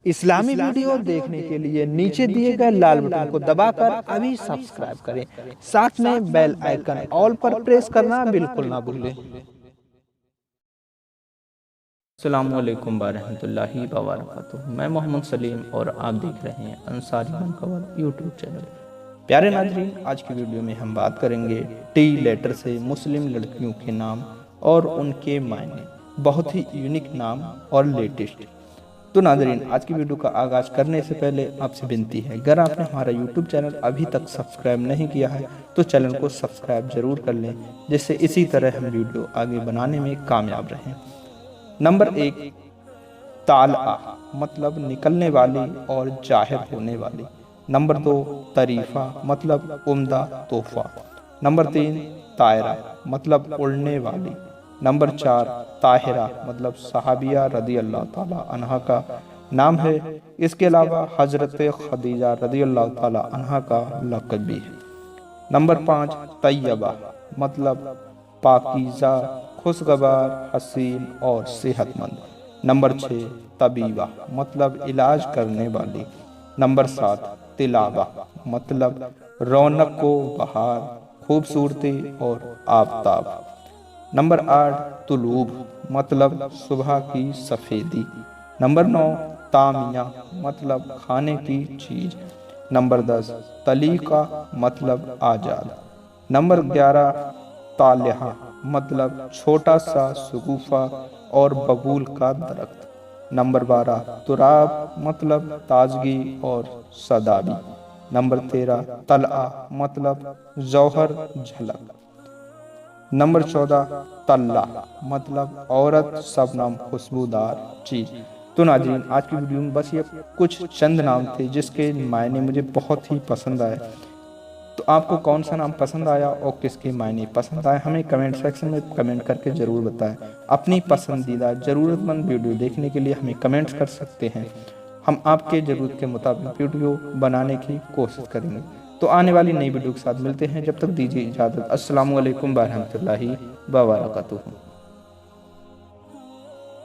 इस्लामी video देखने के लिए नीचे दिए गए लाल बटन को दबाकर अभी सब्सक्राइब करें, साथ में बेल आइकन ऑल पर प्रेस करना बिल्कुल ना भूलें। अस्सलामु अलैकुम वरहमतुल्लाहि वबरकातुहू। मैं मोहम्मद सलीम और आप देख रहे हैं अंसारी मनक़बत यूट्यूब चैनल। प्यारे नाज़रीन, आज की वीडियो में हम बात करेंगे टी लेटर से मुस्लिम लड़कियों के नाम और उनके मायने, बहुत ही यूनिक नाम और लेटेस्ट। तो नाज़रीन, आज की वीडियो का आगाज़ करने से पहले आपसे विनती है, अगर आपने हमारा यूट्यूब चैनल अभी तक सब्सक्राइब नहीं किया है तो चैनल को सब्सक्राइब ज़रूर कर लें, जिससे इसी तरह हम वीडियो आगे बनाने में कामयाब रहें। नंबर 1, तालआ मतलब निकलने वाली और जाहिर होने वाली। नंबर 2, तरीफ़ा मतलब उम्दा तोहफा। नंबर 3, तायरा मतलब उड़ने वाली। नंबर 4, ताहिरा मतलब सहाबिया रदी अल्लाह ताला अन्हा का नाम है। इसके अलावा हज़रत खदीजा रदी अल्लाह ताला अन्हा का लक़ब भी है। नंबर 5, तैयबा मतलब पाकीज़ा, खुशगवार, हसीन और सेहतमंद। नंबर 6, तबीबा मतलब इलाज करने वाली। नंबर 7, तिलाबा मतलब रौनक को बहार, खूबसूरती और आफताब। नंबर 8, तुलूब मतलब सुबह की सफ़ेदी। नंबर 9, तामिया मतलब खाने की चीज़। नंबर 10, तलीका मतलब आज़ाद। नंबर 11, तालिहा मतलब छोटा सा शगुफ़ा और बबूल का दरख्त। नंबर 12, तुराब मतलब ताजगी और सदाबी। नंबर 13, तलआ मतलब जौहर, झलक। नंबर 14, तल्ला मतलब औरत, शबनम, खुशबूदार चीज़। तो नाज़रीन, आज की वीडियो में बस ये कुछ चंद नाम थे जिसके मायने मुझे बहुत ही पसंद आए। तो आपको कौन सा नाम पसंद आया और किसके मायने पसंद आए, हमें कमेंट सेक्शन में कमेंट करके ज़रूर बताएं। अपनी पसंदीदा ज़रूरतमंद वीडियो देखने के लिए हमें कमेंट्स कर सकते हैं, हम आपके ज़रूरत के मुताबिक वीडियो बनाने की कोशिश करेंगे। तो आने वाली नई वीडियो के साथ मिलते हैं, जब तक दीजिए इजाज़त। अस्सलामु अलैकुम वरहमतुल्लाहि वबरकातुहू।